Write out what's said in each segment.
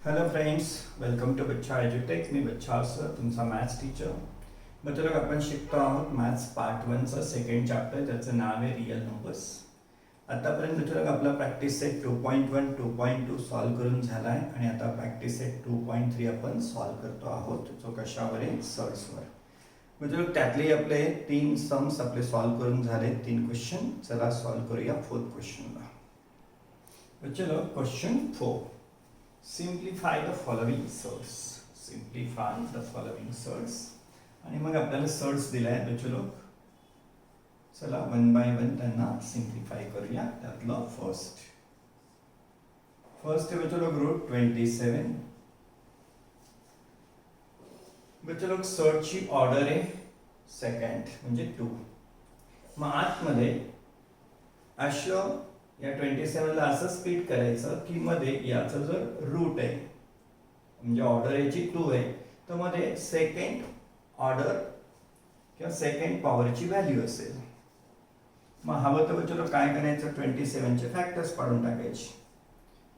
Hello friends, welcome to बच्चा एज्युटेक. मी बच्चा sir, तुमचा मॅथ्स टीचर. मित्रांनो, आपण शिकतो आहोत मॅथ्स पार्ट 1चा सेकंड चॅप्टर. त्याचं नाव आहे रिअल नंबर्स. आतापर्यंत मित्रांनो आपला प्रॅक्टिस सेट 2.1 2.2 सॉल्व्ह करून झाला आहे आणि आता प्रॅक्टिस सेट 2.3 आपण सॉल्व्ह करतो आहोत, जो कशावर आहे, सर्ट्सवर. मित्रांनो, त्यातले आपले 3 सम्स आपले सॉल्व्ह करून झाले, 3 क्वेश्चन. चला सॉल्व्ह करूया 4th क्वेश्चनला. चलो question 4. Simplify the following sorts. Simplify the following sorts. आणि मग आपल्याला सर्ट्स दिला आहे बच्चो. चला वन बाय वन त्यांना सिम्प्लिफाय करूया. त्यातलं फर्स्ट आहे बच्चो रूट 27. बच्चो सर्टची ऑर्डर आहे सेकंड म्हणजे 2. मग आतमध्ये अशा या 27ला असं स्प्लिट करायचं की मध्ये याचं जर रूट आहे म्हणजे ऑर्डर याची 2 आहे, तर मध्ये सेकंड ऑर्डर किंवा सेकंड पॉवरची व्हॅल्यू असेल. मग हवं तर चलो काय करायचं, 27चे फॅक्टर्स पाडून टाकायचे.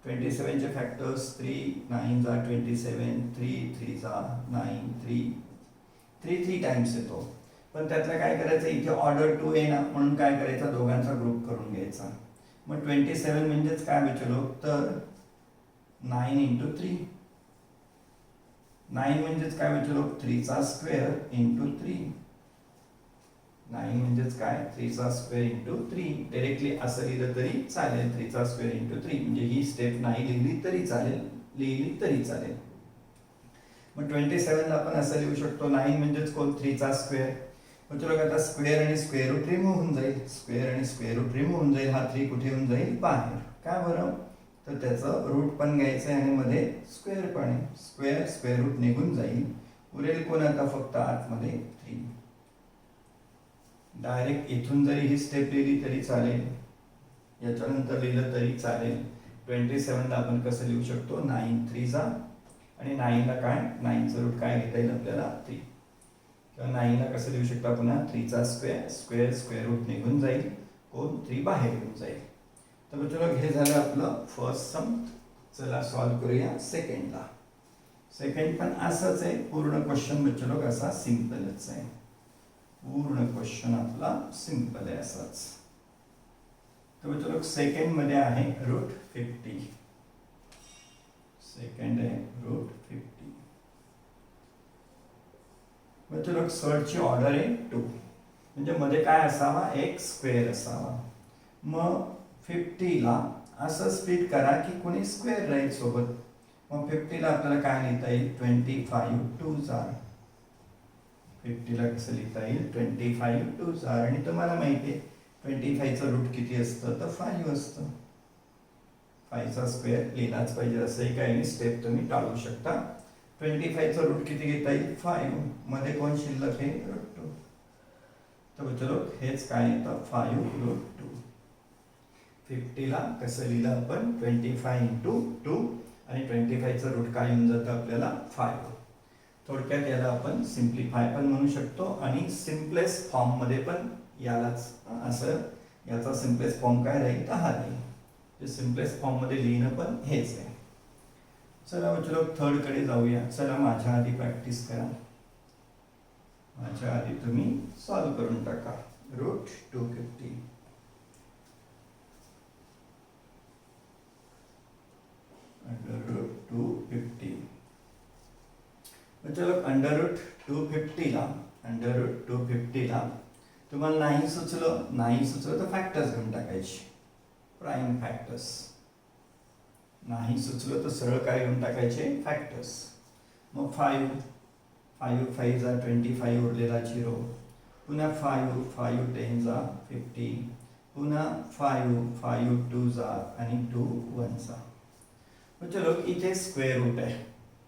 27चे फॅक्टर्स 3 9 जा 27, 3 3 जा 9, 3 टाइम्स येतो. पण त्यातलं काय करायचं, इथे ऑर्डर 2 आहे ना, म्हणून काय करायचं, दोघांचा ग्रुप करून घ्यायचा. मग 27 म्हणजेच काय बच्चो, तर 9 इंटू 3. 9 म्हणजेच काय बच्चो, 3 चा स्क्वेअर इंटू 3. 9 म्हणजेच काय, 3 चा स्क्वेअर इंटू 3. डायरेक्टली असं लिहिलं तरी चालेल, 3 चा स्क्वेअर इंटू 3. म्हणजे ही स्टेप नाही लिहिली तरी चालेल, लिहिली तरी चालेल. मग 27ला आपण असं लिहू शकतो, 9 म्हणजेच कोण, 3 चा स्क्वेअर. चलो आता स्क्वेअर आणि स्क्वेअर रूट रिमूव्ह होऊन जाईल. स्क्वेअर आणि स्क्वेअर रूट रिमूव्ह होऊन जाईल. हा 3 कुठे होऊन जाईल, बाहेर. का बरं, तर त्याचं रूट पण घ्यायचं आहे आणि मध्ये स्क्वेअर पण आहे. स्क्वेअर स्क्वेअर रूट निघून जाईल. उरेल कोण आता फक्त आतमध्ये 3. डायरेक्ट इथून जरी ही स्टेप लिहिली तरी चालेल, याच्यानंतर लिहिलं तरी चालेल. 27ला आपण कसं लिहू शकतो, 9 3 जा आणि 9ला काय, 9चं रूट काय घेता येईल आपल्याला, 3. 9ला कसं लिहू शकतो पुन्हा, 3 चा स्क्वेअर, स्क्वेअर स्क्वेअर रूट निघून जाईल, कोण 3 बाहेर येऊन जाईल. तर बच्चो हे झालं आपलं फर्स्ट सम. चला सॉल्व्ह करूया सेकंडला. सेकंड पण असंच आहे, पूर्ण क्वेश्चन बच्चो असा सिंपलच आहे. पूर्ण क्वेश्चन आपला सिंपल आहे असाच. तर बच्चो सेकंड मध्ये आहे रूट 50. सेकंड आहे रूट 50. बच्चो सर्टची ऑर्डर आहे 2. म्हणजे मध्ये काय असावा, एक स्क्वेअर असावा. मग 50ला असं स्प्लिट करा की कोणी स्क्वेअर राहील सोबत. मग 50ला आपल्याला काय लिहिता येईल, 25 2 जा. 50ला कसं लिहिता येईल, 25 2 जा. आणि तुम्हाला माहिती आहे 25चं रूट किती असतं, तर 5 असतं. 5चा स्क्वेअर लिहिलाच पाहिजे असंही काही नाही, स्टेप तुम्ही टाळू शकता. 25चं रूट किती घेता येईल, 5. मध्ये कोण शिल्लक आहे, रूट 2. तर चलो हेच काय येतं, 5 रूट 2. 50ला कसं लिहिलं आपण, 25 इंटू 2 आणि 25चं रूट काय येऊन जातं आपल्याला, 5. थोडक्यात याला आपण सिम्प्लिफाय पण म्हणू शकतो आणि सिम्पलेस्ट फॉर्म मध्ये पण यालाच असं, याचा सिम्पलेस्ट फॉर्म काय राहील, तर हा राहील. सिम्पलेस्ट फॉर्म मध्ये लिहिणं पण हेच आहे. चला बच्चो थर्ड कडे जाऊया. चला माझ्या आधी प्रॅक्टिस करा. माझ्या आधी तुम्ही सॉल्व्ह करून टाका. Root 250 under root 250. चलो अंडर रूट 250ला तुम्हाला नाही सुचलं तर फॅक्टर्स घेऊन टाकायचे, प्राईम फॅक्टर्स. नाही सुचलं तर सरळ काय घेऊन टाकायचे, फॅक्टर्स. मग 5 5 जा 25 उरलेला 0. पुन्हा 5 10 जा 50. पुन्हा 5 2 जा आणि 2 1 जा. चलो इथे स्क्वेअर रूट आहे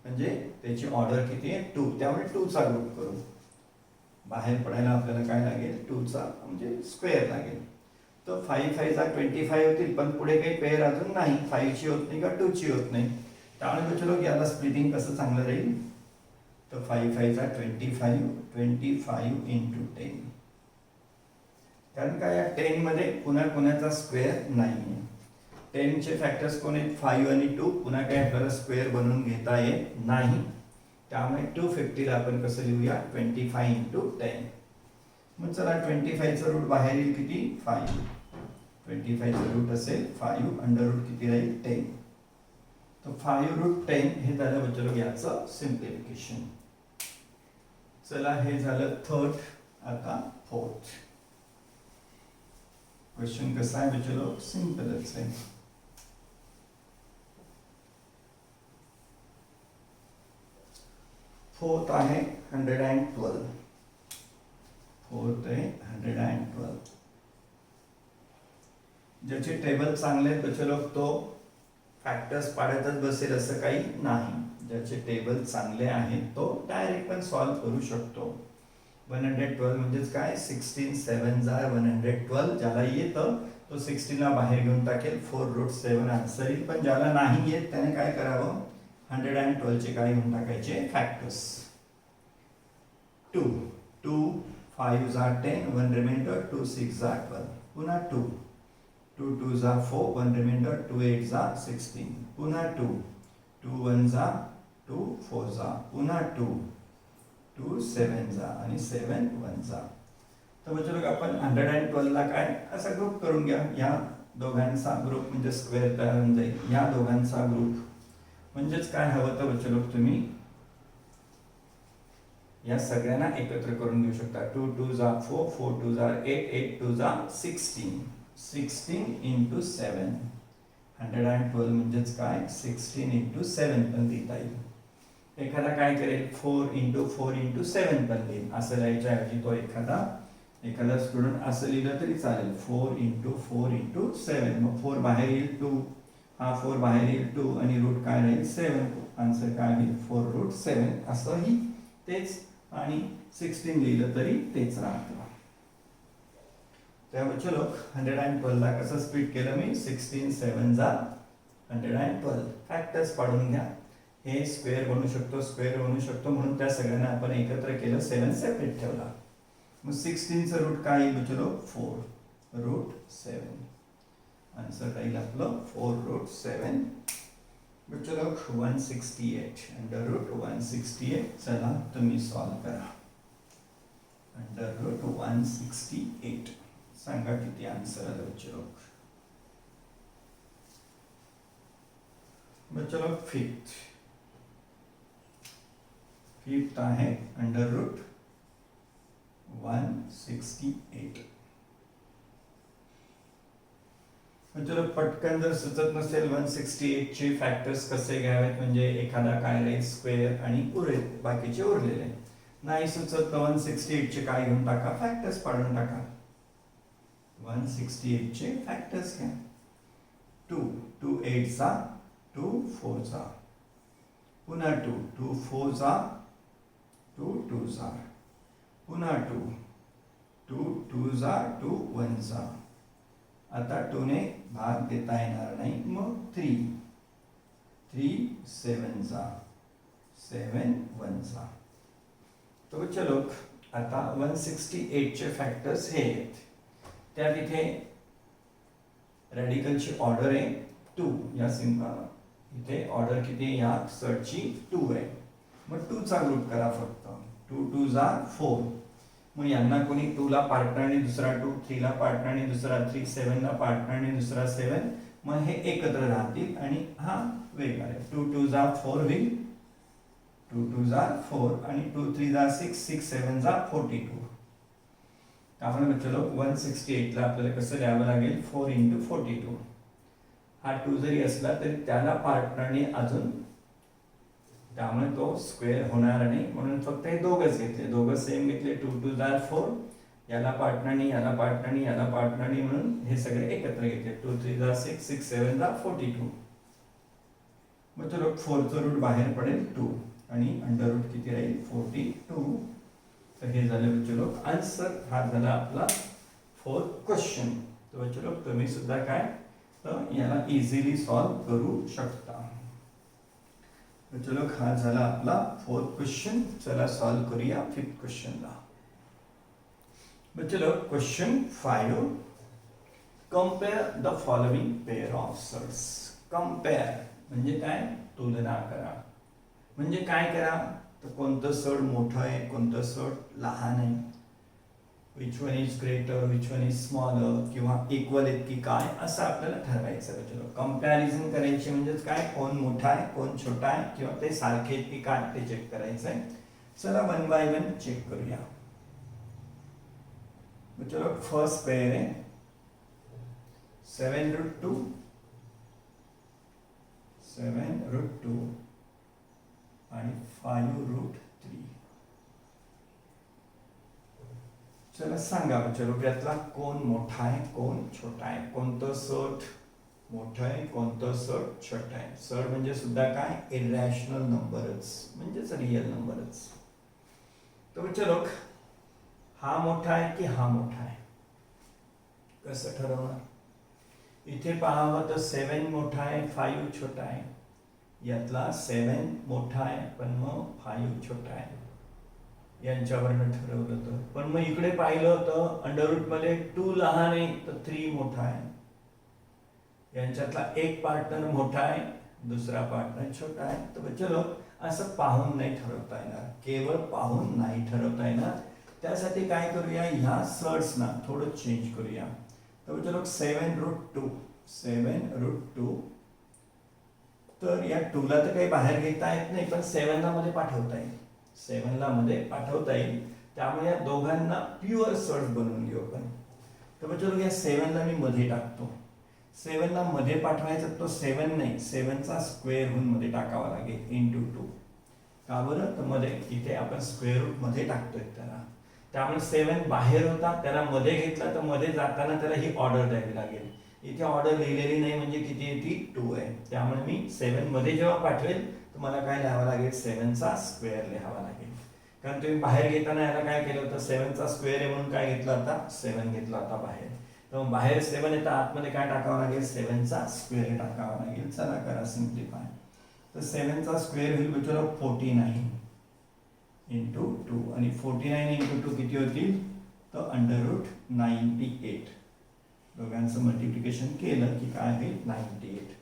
म्हणजे त्याची ऑर्डर किती आहे, 2. त्यामुळे 2चा ग्रुप करू. बाहेर पडायला आपल्याला काय लागेल, 2चा म्हणजे स्क्वेअर लागेल. तर 5 5 जा 25 होतील, पण पुढे काही पेअर अजून नाही. 5ची होत नाही का 2ची होत नाही. त्यामुळे बच्चो याला स्प्लिटिंग कसं चांगलं राहील, तर 5 5 जा 25 इंटू 10. कारण काय या 10 मध्ये पुन्हा कोणाचा स्क्वेअर नाही आहे. 10 चे फॅक्टर्स कोण आहेत 5 आणि 2. पुन्हा काय आपल्याला स्क्वेअर बनवून घेता येत नाही, त्यामुळे 250 ला आपण कसं लिहूया 25 इंटू 10. मग चला 25 चा रूट बाहेर येईल किती 5. 25 चा रूट असेल 5, अंडर रूट किती राहील 10. तो 5 रूट 10 हे झालं बच्चो याचं सिम्प्लिफिकेशन. चला हे झालं थर्ड. आता फोर्थ क्वेश्चन कसा आहे बच्चो सिंपलच आहे. फोर्थ आहे 112. फोर्थ आहे 112. ज्याचे टेबल चांगले आहेत बच्चो तो फॅक्टर्स पाडतच बसेल असं काही नाही. ज्याचे टेबल चांगले आहेत तो डायरेक्ट पण सॉल्व करू शकतो. 112 म्हणजेच काय 16 7 जार 112. ज्याला येतं तो 16 ला बाहेर घेऊन टाकेल 4 रूट 7 आन्सर येईल. पण ज्याला नाही येत त्याने काय करावं 112 चे काय घेऊन टाकायचे फॅक्टर्स. 2 2 5 जार 10 1 रिमाइंडर 2 6 जार 12. पुन्हा 2 2 2 जार 4 1 रिमाइंडर 2 8 जार 16. पुन्हा 2 2 1 जार 2 4 जार. पुन्हा 2 2 7 जा आणि 7 1 जा. तर बच्चो आपण 112 ला काय असा ग्रुप करून घ्या. या दोघांचा ग्रुप म्हणजे स्क्वेअर तयार होऊन जाईल. या दोघांचा ग्रुप म्हणजेच काय हवं तर बच्चो तुम्ही या सगळ्यांना एकत्र करून घेऊ शकता. 2 2 जा 4 4 2 जा 8 8 2 जा 16 16 इंटू 7. 112 म्हणजेच काय 16 इंटू 7 पण लिहिता येईल. एखादा काय करेल 4 इंटू 4 इंटू 7 पण लिहिल. असं लिहायच्या ऐवजी तो एखादा स्टुडंट असं लिहिलं तरी चालेल 4 इंटू 4 इंटू 7. मग 4 बाहेर येईल 2, हा 4 बाहेर येईल 2 आणि रूट काय राहील 7. आन्सर काय होईल 4 रूट 7. असंही तेच आणि 16 लिहिलं तरी तेच राहतं. त्यामुळे चलो 112 ला कसं स्प्लिट केलं मी 16 7 जा 112. फॅक्टर्स पाडून घ्या. हे स्क्वेअर बनू शकतो स्क्वेअर बनू शकतो म्हणून त्या सगळ्यांना आपण एकत्र केलं 7 सेपरेट ठेवला. मग 16 चं रूट काय येईल बच्चो 4 रूट 7. आन्सर राहील आपलं 4 रूट 7. बच्चो 168 अंडर रूट 168. चला तुम्ही सॉल्व करा. अंडर रूट 168 सांगा किती आन्सर आलं बच्चो. बच्चो फिफ्थ आहे अंडर रूट 168. चलो पटकन जर सुचत नसेल 168 चे फॅक्टर्स कसे घ्यावेत म्हणजे एखादा काय राहील स्क्वेअर आणि उरेल बाकीचे उरलेले. नाही सुचत तर 168 चे काय घेऊन टाका फॅक्टर्स पाडून टाका. 168 चे फॅक्टर्स घ्या. 2 2 8 चा 2 4 चा. पुन्हा 2 2 4 चा 2 2 जा. पुन्हा 2 2 2 जा 2 1 जा. आता 2 ने भाग देता येणार नाही मग 3 3 7 जा 7 1 जा. तो चलो आता 168 चे फॅक्टर्स हे आहेत. त्या तिथे रॅडिकलची ऑर्डर आहे 2. या सिंपल इथे ऑर्डर किती या सर्टची 2 आहे. मग 2 चा ग्रुप करा फक्त. 2 2 जा 4. मग यांना कोणी 2 ला पार्टनर आणि दुसरा 2, 3 ला पार्टनर आणि दुसरा 3, 7 ला पार्टनर आणि दुसरा 7. मग हे एकत्र राहतील आणि हा वेगळा आहे. 2 2 जा 4 होईल. 2 2 जा 4 आणि 2 3 जा 6 6 7 जा 42. त्यामुळे चलो 168 ला आपल्याला कसं लिहावं लागेल 4 इंटू 42. हा 2 जरी असला तरी त्याला पार्टनरने अजून त्यामुळे तो स्क्वेअर होणार नाही म्हणून फक्त हे दोघंच घेतले. दोघं सेम घेतले 2 2 जा 4. याला पार्टनरनी याला पार्टनरनी याला पार्टनरनी म्हणून हे सगळे एकत्र घेतले. 2 3 जा 6 6 7 जा 42. मग चलो 4 चं रूट बाहेर पडेल 2 आणि अंडर रूट किती राहील 42. तर हे झालं चलो आन्सर. हा झाला आपला फोर्थ क्वेश्चन. तर चलो तुम्ही सुद्धा काय तर याला इझिली सॉल्व करू शकता. तर चलो हा झाला आपला फोर्थ क्वेश्चन. चला सॉल्व करूया फिफ्थ क्वेश्चनला. चलो question 5. Compare the following pair of surds. Compare म्हणजे काय, तुलना करा. म्हणजे काय करा, तर कोणतं सड मोठं आहे, कोणतं सड लहान आहे, which one is greater, which one is smaller, किंवा इक्वल आहेत की काय, असं आपल्याला ठरवायचं आहे. चलो कंपॅरिझन करायची म्हणजेच काय, कोण मोठा आहे कोण छोटा आहे, किंवा ते सारखे आहेत की काय ते चेक करायचं आहे. चला वन बाय वन चेक करूया. चलो फर्स्ट पेयर आहे 7√2 7√2 आणि 5√3. चला सांगा चलो यातला कोण मोठा आहे कोण छोटा आहे, कोणतं सट मोठं आहे कोणतं सट छोटा आहे. सट म्हणजे सुद्धा काय, इरॅशनल नंबरच म्हणजेच रिअल नंबरच. तर चलो हा मोठा आहे की हा मोठा आहे, कसं ठरवणार. इथे पाहावं तर 7 मोठा आहे 5 छोटा आहे. यातला 7 मोठा आहे पण मग 5 छोटा आहे, यांच्यावरनं ठरवलं तर. पण मग इकडे पाहिलं तर अंडररूट मध्ये 2 लहान आहे तर 3 मोठा आहे. यांच्यातला एक पार्टनर मोठा आहे दुसरा पार्टनर छोटा आहे. तर चलो असं पाहून नाही ठरवता येणार, केवळ पाहून नाही ठरवता येणार. त्यासाठी काय करूया, ह्या सर्ट्स ना थोडं चेंज करूया. तर चलो 7√2 तर या 2 ला तर काही बाहेर घेता येत नाही, पण 7 ला मध्ये पाठवता येईल. 7 ला मध्ये पाठवता येईल, त्यामुळे या दोघांना प्युअर सर्ट्स बनवून घेऊ आपण. तर चलो या 7 ला मी मध्ये टाकतो. 7 ला मध्ये पाठवायचं तो 7 नाही, 7 चा स्क्वेअर होऊन मध्ये टाकावा लागेल इंटू 2. का बरं, तर मध्ये इथे आपण स्क्वेअर रूट मध्ये टाकतोय त्याला, त्यामुळे 7 बाहेर होता त्याला मध्ये घेतला तर मध्ये जाताना त्याला ही ऑर्डर द्यावी लागेल. इथे ऑर्डर लिहिलेली नाही म्हणजे किती आहे ती 2 आहे. त्यामुळे मी 7 मध्ये जेव्हा पाठवेल तर मला काय लिहावं लागेल, 7 चा स्क्वेअर लिहावा लागेल. कारण तुम्ही बाहेर घेताना याला काय केलं होतं, 7 चा स्क्वेअर आहे म्हणून काय घेतलं आता 7 घेतला होता बाहेर. तर बाहेर 7 येतं, आतमध्ये काय टाकावं लागेल, 7 चा स्क्वेअर टाकावा लागेल. चला करा सिम्प्लिफाय. तर 7 चा स्क्वेअर होईल बच्चो 49 इंटू 2 आणि 49 इंटू 2 किती होतील, तर √98. दोघांचं मल्टिप्लिकेशन केलं की काय होईल 98.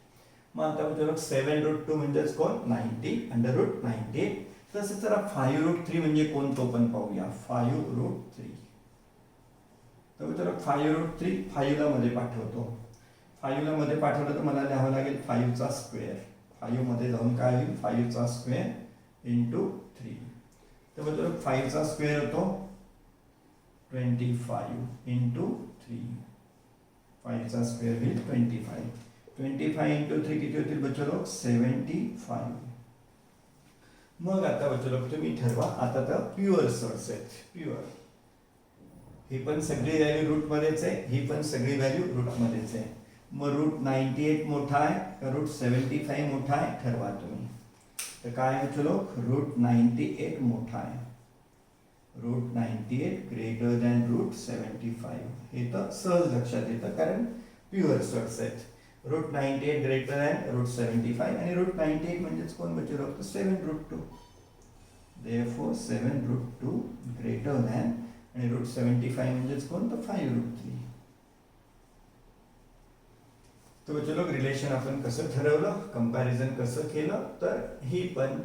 मग आता बच्चो 7√2 म्हणजेच कोण 90 √98. तसं जरा 5√3 म्हणजे कोण तो पण पाहूया. 5√3 तर बच्चो 5√3 5 ला मध्ये पाठवतो. 5 ला मध्ये पाठवलं तर मला लिहावं लागेल 5 चा स्क्वेअर. 5 मध्ये जाऊन काय होईल 5 चा स्क्वेअर इंटू 3. तर बच्चो 5 चा स्क्वेअर होतो 25 इंटू 3. 5 चा स्क्वेअर होईल 25. 25 इंटू 3 किती होतील बच्चो 75. मग आता बच्चो तुम्ही ठरवा. आता तर प्युअर सर्ट्स आहेत, प्युअर. ही पण सगळी व्हॅल्यू रूट मध्येच आहे, ही पण सगळी व्हॅल्यू रूट मध्येच आहे. मग √98 मोठा आहे का √75 मोठा आहे, ठरवा तुम्ही. तर काय बच्चो √98 मोठा आहे. √98 ग्रेटर दॅन √75. हे तर सहज लक्षात येतं कारण प्युअर सर्ट्स आहेत. √98 ग्रेटर दॅन √75 आणि √98 म्हणजेच कोण बच्चो 7√2. therefore 7√2 ग्रेटर दॅन आणि √75 म्हणजेच कोण, तर 5√3. तर बच्चो रिलेशन आपण कसं ठरवलं, कंपॅरिझन कसं केलं, तर ही पण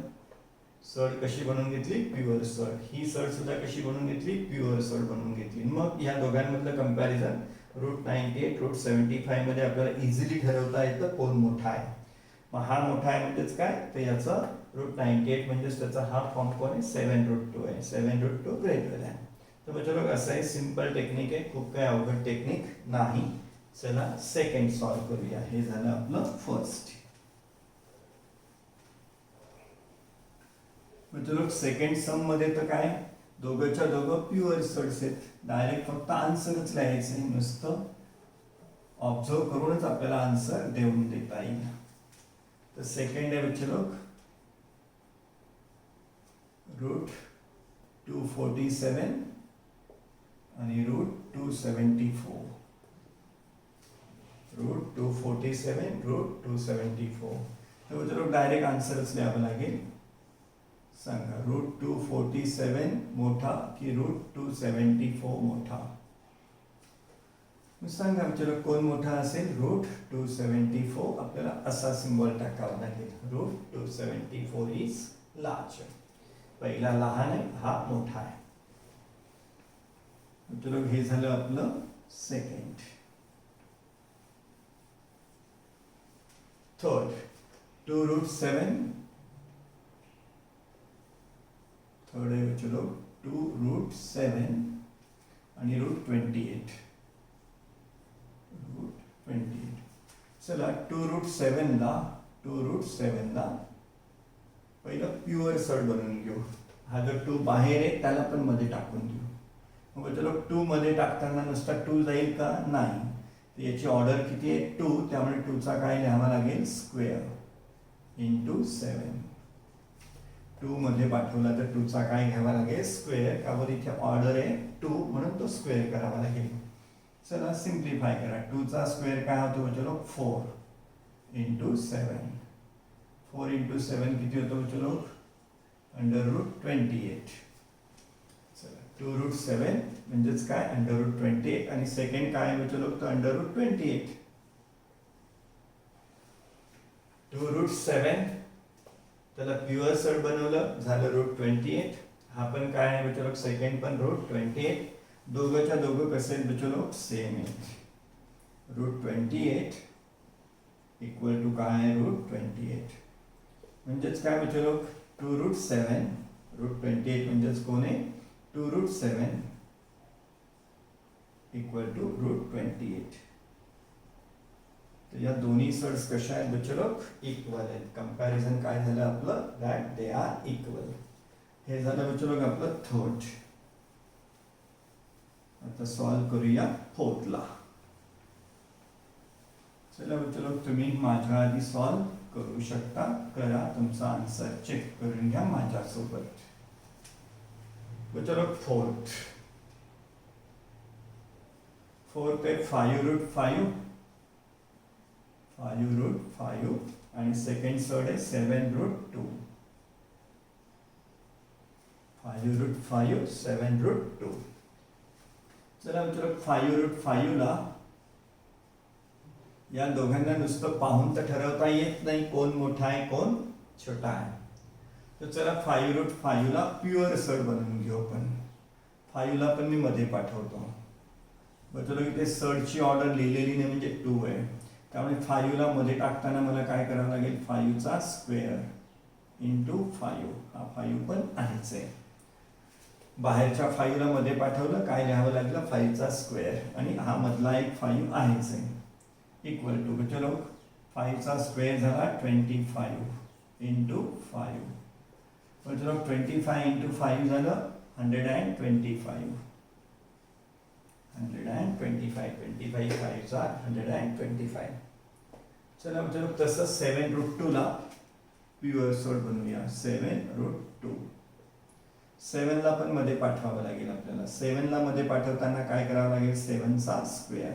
सड कशी बनवून घेतली, प्युअर सड. ही सड सुद्धा कशी बनवून घेतली, प्युअर सड बनवून घेतली. मग या दोघांमधलं कंपॅरिझन √98 √75 मध्ये आपल्याला इझिली ठरवता येतं कोण मोठा आहे. मग हा मोठा आहे म्हणजेच काय, तर याचा √98 म्हणजेच त्याचा हा फॉर्म कोण आहे 7√2 आहे. 7√2 ग्रेटर दॅन. तर बच्चो असं आहे, सिंपल टेक्निक आहे, खूप काही अवघड टेक्निक नाही. चला सेकंड सॉल्व करूया. हे झालं आपलं फर्स्ट. बच्चो सेकंड सम मध्ये तर काय दोघंच्या दोघं प्युअर सर्ट्स आहेत. डायरेक्ट फक्त आन्सरच लिहायचं आहे, नुसतं ऑब्झर्व करूनच आपल्याला आन्सर देऊन देता येईल. तर सेकंड आहे बच्चो √247 आणि √274. √247 √274. तर बच्चो डायरेक्ट आन्सरच लिहावं लागेल. सांगा √247 मोठा की √274 मोठा. मग सांगा चलो कोण मोठा असेल √274 आपल्याला असा सिंबल टाकावा लागेल √274 इज लार्ज पहिला लहान आहे हा मोठा आहे चलो हे झालं आपलं सेकंड थर्ड 2√7 थर्ड आहे चलो 2√7 आणि √28 चला 2√7 ला पहिलं प्युअर सर्ड बनवून घेऊ हा जर 2 बाहेर आहे त्याला पण मध्ये टाकून घेऊ मग चलो 2 मध्ये टाकताना नुसता 2 जाईल का नाही तर याची ऑर्डर किती आहे 2 त्यामुळे 2 चा काय लिहावा लागेल स्क्वेअर इंटू 7 2 मध्ये पाठवला तर 2 चा काय घ्यावा लागेल स्क्वेअर का बरं इथे ऑर्डर आहे 2 म्हणून तो स्क्वेअर करावा लागेल चला सिंप्लिफाय करा 2 चा स्क्वेअर काय होतो चलो 4 इंटू 7 4 इंटू 7 किती होतो चलो √28 चला 2√7 म्हणजेच काय √28 आणि सेकंड काय आहे चलो तो √28 2√7 त्याला प्युअर सर्ड बनवलं झालं √28 हा पण काय आहे चलो सेकंड पण √28 दोघंच्या दोघं कसे आहेत बचलो सेम आहेत √28 इक्वल टू काय आहे √28 म्हणजेच काय बचलो 2√7 √28 म्हणजेच कोण आहे 2√7 इक्वल टू √28 तर या दोन्ही सर्ड्स कशा आहेत बचलो इक्वल आहेत कंपॅरिझन काय झालं आपलं दॅट दे आर इक्वल हे झालं बचलो आपलं थर्ड आता सॉल्व करूया फोर्थला चला चलो तुम्ही माझ्या आधी सॉल्व करू शकता करा तुमचा आन्सर चेक करून घ्या माझ्यासोबत चलो फोर्थ आहे 5√5 आणि सेकंड सर्ड आहे 7√2 5√5 7√2 चला मित्र 5√5 ला या दोघांना नुसतं पाहून तर ठरवता येत नाही कोण मोठा आहे कोण छोटा आहे तर चला 5√5 ला प्युअर सर्ड बनवून घेऊ आपण 5 ला पण मी मध्ये पाठवतो बघतो इथे सर्डची ऑर्डर लिहिलेली नाही म्हणजे 2 आहे त्यामुळे 5 ला मध्ये टाकताना मला काय करावं लागेल 5 चा स्क्वेअर इंटू 5 हा 5 पण आहेच आहे बाहेरच्या 5 ला मध्ये पाठवलं काय लिहावं लागलं 5 चा स्क्वेअर आणि हा मधला एक 5 आहेच आहे इक्वल टू चलो 5 चा स्क्वेअर झाला 25 इंटू 5 चलो 25 इंटू 5 झालं 125 25 5 चा 125 चला चलो तसं 7√2 ला प्युअर सर्ड बनवूया 7√2 7 ला पण मध्ये पाठवावं लागेल आपल्याला 7 ला मध्ये पाठवताना काय करावं लागेल 7 चा स्क्वेअर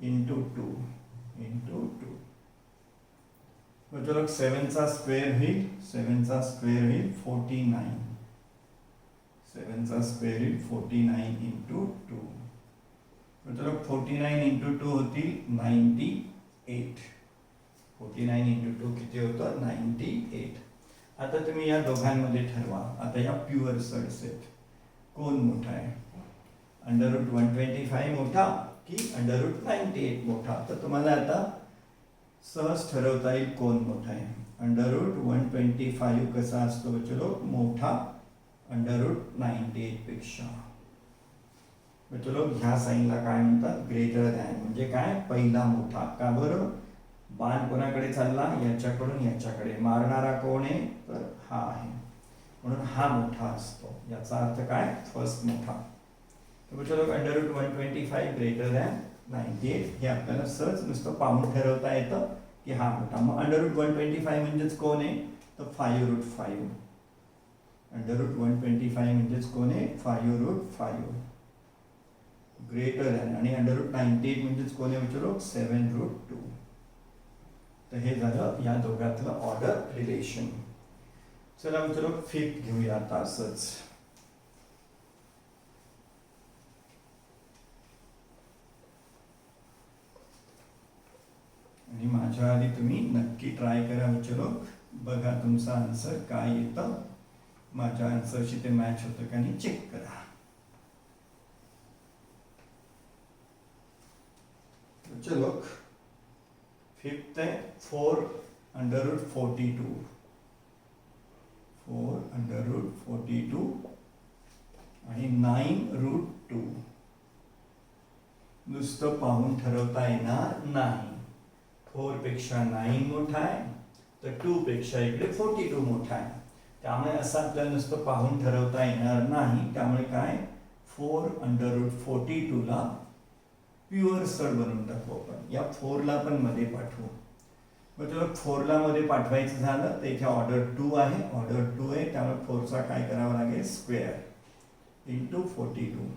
इंटू 2 चलो 7 चा स्क्वेअर होईल 7 चा स्क्वेअर होईल 49 7 चा स्क्वेअर होईल 49 इंटू 2 चलो 49 इंटू 2 होतील 98 49 इंटू 2 किती होतं 98 आता तुम्ही या दोघांमध्ये ठरवा आता या प्युअर सर्ड्स आहेत कोण मोठा आहे √125 मोठा की √98 मोठा तर तुम्हाला आता सहज ठरवता येईल कोण मोठा आहे √125 कसा असतो चलो मोठा √98 पेक्षा चलो ह्या साईनला काय म्हणतात ग्रेटर दॅन म्हणजे काय पहिला मोठा का बरं बाण कोणाकडे चालला याच्याकडून याच्याकडे मारणारा कोण आहे तर हा आहे म्हणून हा मोठा असतो याचा अर्थ काय फर्स्ट मोठा तर चलो √125 ग्रेटर दॅन 98 हे आपल्याला सहज नुसतं पाहून ठरवता येतं की हा मोठा मग √125 म्हणजेच कोण आहे तर 5√5 √125 म्हणजेच कोण आहे 5√5 ग्रेटर दॅन आणि √98 म्हणजेच कोण आहे विचारो 7√2 तर हे झालं या दोघांतलं ऑर्डर रिलेशन चला मित्रो फिफ्थ घेऊया आता असंच आणि माझ्या आधी तुम्ही नक्की ट्राय करा बच्चो, बघा तुमचा आन्सर काय येतं, माझ्या आन्सरशी ते मॅच होतं का नाही चेक करा. चलो फिफ्थ है 4√42 4√42 आणि 9√2. नुसतं पाहून ठरवता येणार नाही. 4 पेक्षा 9 मोठा आहे तर 2 पेक्षा इकडे 42 मोठा आहे. त्यामुळे असं आपल्याला नुसतं पाहून ठरवता येणार नाही. त्यामुळे काय 4√42 ला प्युअर सर बनवून टाकू आपण. या 4 ला पण मध्ये पाठवू. मग तुला 4 ला मध्ये पाठवायचं झालं तर इथे ऑर्डर 2 आहे, ऑर्डर 2 आहे, त्यामुळे 4 चा काय करावं लागेल स्क्वेअर इंटू 42.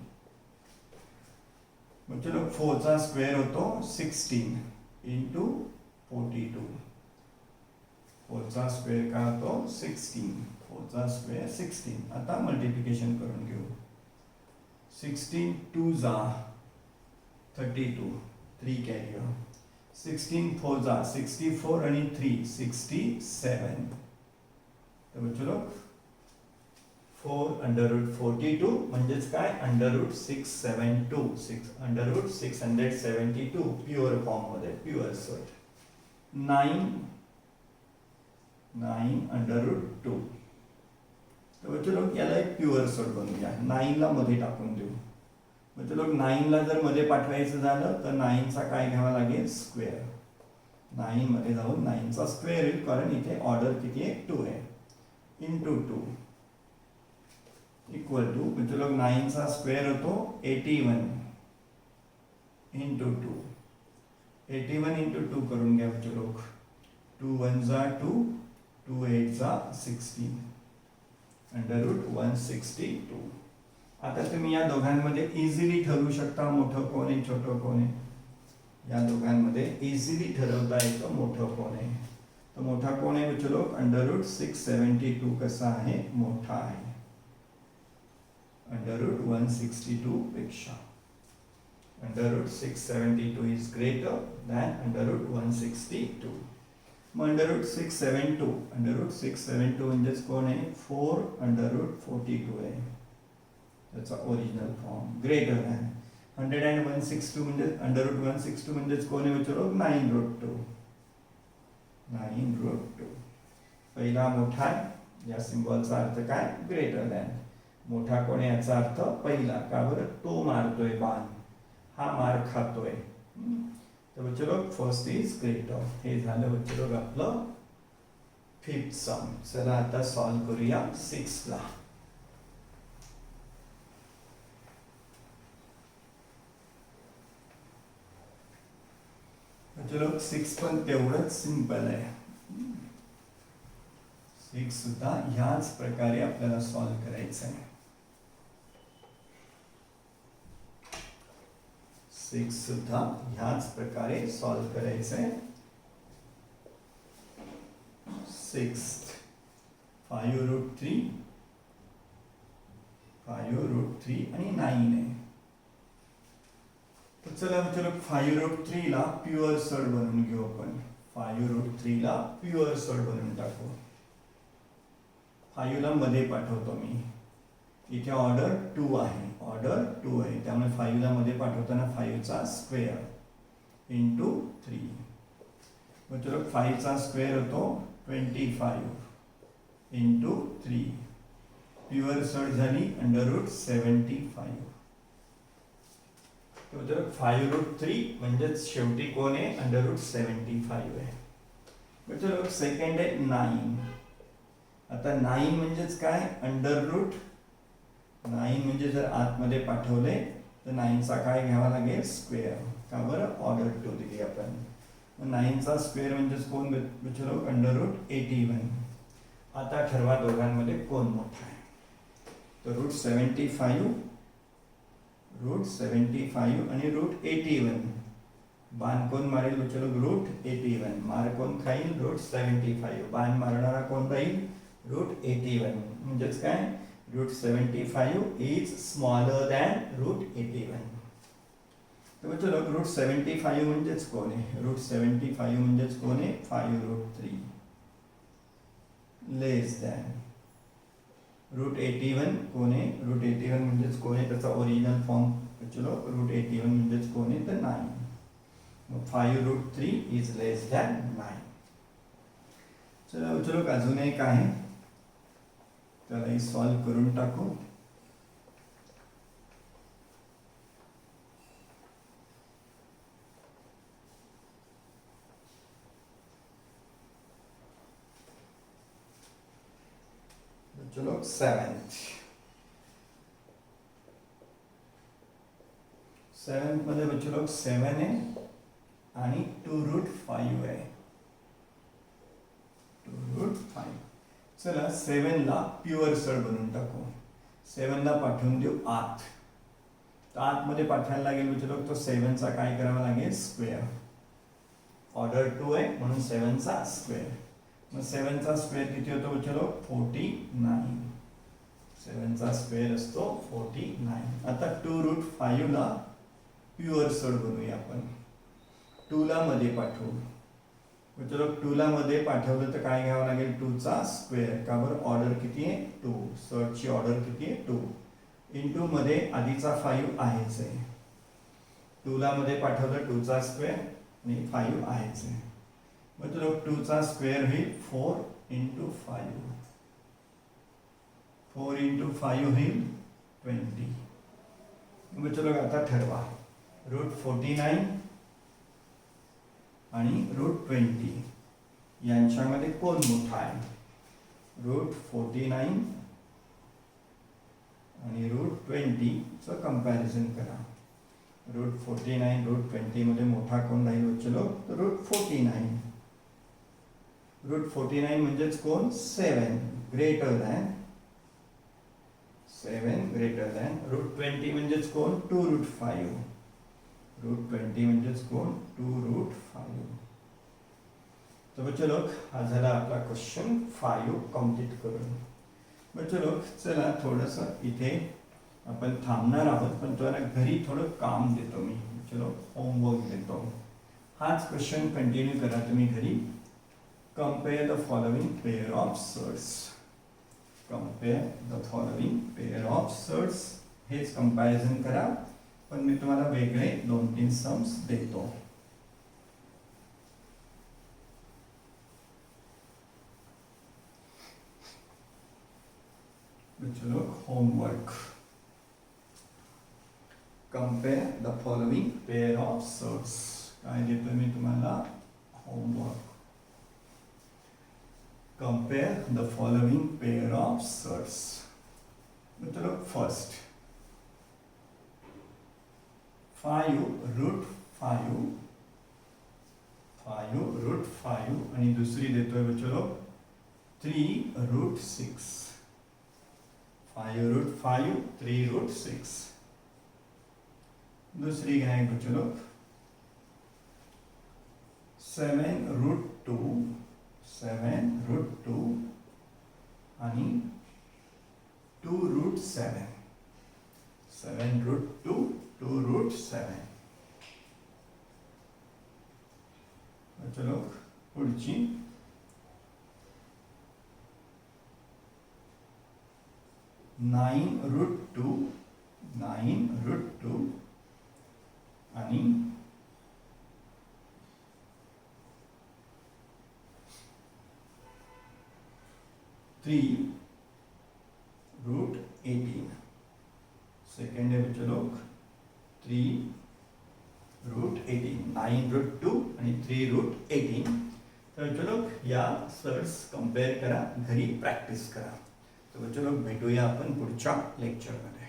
मग चलो 4 चा स्क्वेअर होतो 16 इंटू 42. 4 चा स्क्वेअर काय होतो 16. 4 चा स्क्वेअर 16. आता मल्टिप्लिकेशन करून घेऊ. 16 2 जा 32, 3 कॅरी. 16 4 जा 64 आणि 3 67. तर चलो 4√42 म्हणजेच काय √672 √672 प्युअर फॉर्म मध्ये प्युअर सॉर्ट. 9√2. तर चलो याला एक प्युअर सॉर्ट बनवूया. 9 ला मध्ये टाकून देऊ. म्हणजे लोक 9 ला जर मध्ये पाठवायचं झालं तर 9 चा काय घ्यावा लागेल स्क्वेअर. 9 मध्ये जाऊन 9 चा स्क्वेअर येईल, कारण इथे ऑर्डर किती आहे 2 आहे. इंटू 2 इक्वल टू म्हणजे लोक 9 चा स्क्वेअर होतो 81 इंटू 2. 81 इंटू 2 करून घ्या म्हणजे लोक. 2 1 जा 2, 2 8 जा 16 √162. आता तुम्ही या दोघांमध्ये इझिली ठरवू शकता मोठं कोण आहे छोटं कोण आहे. या दोघांमध्ये इझिली ठरवता येतं मोठं कोण आहे. तर मोठा कोण आहे बच्चो लोग √672 कसा आहे मोठा आहे √162 पेक्षा. √672 इज ग्रेटर दॅन √162. मग √672 म्हणजेच कोण आहे 4√42 आहे. त्याचा ओरिजिनल फॉर्म ग्रेटर दॅन 162 म्हणजे √162 म्हणजेच कोण आहे विचारो 9√2. 9√2 पहिला मोठा आहे. या सिम्बॉलचा अर्थ काय ग्रेटर दॅन. मोठा कोण आहे याचा अर्थ पहिला. का बरं तो मारतोय बाण, हा मार खातोय. तर बच्चे लोग फर्स्ट इज ग्रेटर. हे झालं बच्चे लोग आपलं फिफ्थ सम. चला आता सॉल्व करूया 6 ला. चलो 6 पण तेवढंच सिंपल आहे. 6 सुद्धा ह्याच प्रकारे आपल्याला सॉल्व करायचं आहे. 6 सुद्धा ह्याच प्रकारे सॉल्व करायचं आहे. 6 5√3 आणि 9 आहे. तर चला चलो 5√3 ला प्युअर सॉर्ट बनवून घेऊ आपण. 5√3 ला प्युअर सॉर्ट बनवून टाकू. 5 ला मध्ये पाठवतो मी. इथे ऑर्डर 2 आहे, ऑर्डर 2 आहे, त्यामुळे 5 ला मध्ये पाठवताना 5 चा स्क्वेअर इंटू 3. मग चलो 5 चा स्क्वेअर होतो 25 इंटू 3. प्युअर सॉर्ट झाली √75. तर 5√3 म्हणजेच शेवटी कोण आहे √75 आहे. चलो सेकंड आहे 9. आता 9 म्हणजेच काय √9 म्हणजे जर आतमध्ये पाठवले तर 9 चा काय घ्यावा लागेल स्क्वेअर. का बरं ऑर्डर 2 दिली आपण. 9 चा स्क्वेअर म्हणजेच कोण चलो √81. आता ठरवा दोघांमध्ये कोण मोठा आहे. तर √75 आणि √81. बाण कोण मारेल चलो √81. मार कोण खाईल √75. बाण मारणारा कोण राहील √81. म्हणजेच काय √75 इज स्मॉलर दॅन √81. तर बच्चो लोग √75 म्हणजेच कोण आहे? √75 म्हणजेच कोण आहे? 5√3 लेस दॅन √81 कोण आहे? √81 म्हणजेच कोण आहे? त्याचा ओरिजिनल फॉर्म बच्चो लोग √81 म्हणजेच कोण आहे? तर 9. मग 5√3 इज लेस दॅन 9. चला बच्चो लोग अजून एक आहे, त्यालाही सॉल्व करून टाकू. चलो 7th मध्ये बच्चो लोग 7 आहे आणि 2√5 आहे. 2√5. चला 7 ला प्युअर सर बनवून टाकू. 7 ला पाठवून देऊ आत. तर आतमध्ये पाठवायला लागेल बच्चो लोग, तो 7 चा काय करावा लागेल? स्क्वेअर. ऑर्डर 2 आहे म्हणून 7 चा स्क्वेअर. मग 7 चा स्क्वेअर किती होतो बच्चो लोग? 49. 7 चा स्क्वेअर असतो 49. आता 2√5 ला प्युअर सर बनवूया आपण. 2 ला मध्ये पाठवू बच्चो लोग. 2 ला मध्ये पाठवलं तर काय घ्यावं लागेल? 2 चा स्क्वेअर. का बरं? ऑर्डर किती आहे? 2. सर्चची ऑर्डर किती आहे? 2. इंटू मध्ये आधीचा 5 आहेच आहे. 2 ला मध्ये पाठवलं 2 चा स्क्वेअर आणि 5 आहेच आहे. मतलब 2 चा स्क्वेअर होईल 4 × 5. 4 × 5 होईल 20. मग चलो आता ठरवा. √49 आणि √20 यांच्यामध्ये कोण मोठा आहे? √49 आणि √20 चं कंपॅरिझन करा. √49 √20 मध्ये मोठा कोण राहील बच्चो? तर √49. √49 म्हणजेच कोण? 7 ग्रेटर दॅन. 7 greater than. √20 म्हणजेच कोण? 2√5. √20 म्हणजेच कोण? 2√5. तर बच्चो लोग हा झाला आपला क्वेश्चन 5 कंप्लीट करून. बच्चो लोग चला थोडंसं इथे आपण थांबणार आहोत, पण तुम्हाला घरी थोडं काम देतो मी. बच्चो लोग होमवर्क देतो. हाच क्वेश्चन कंटिन्यू करा तुम्ही घरी. Compare the following pair of surds. Compare the following pair of surds. हेच कंपॅरिझन करा, पण मी तुम्हाला वेगळे 2-3 सम्स देतो. चलो homework. Compare the following pair of surds. काय देतो मी तुम्हाला? Homework. Compare the following pair of surds. मतलब first 5√5 आणि दुसरी देतोय बच्चो 3√6. 5√5 3√6. दुसरी घ्या बच्चो 7√2 आणि 2√7. 7√2 2√7. चलो पुढची 9√2 आणि 3√18. सेकंड है बच्चों लोग 3√18. 9√2 आणि 3√18. तर बच्चों लोग या सर्स कंपेअर करा, घरी प्रॅक्टिस करा. तर बच्चों लोग भेटूया आपण पुढच्या लेक्चरमध्ये.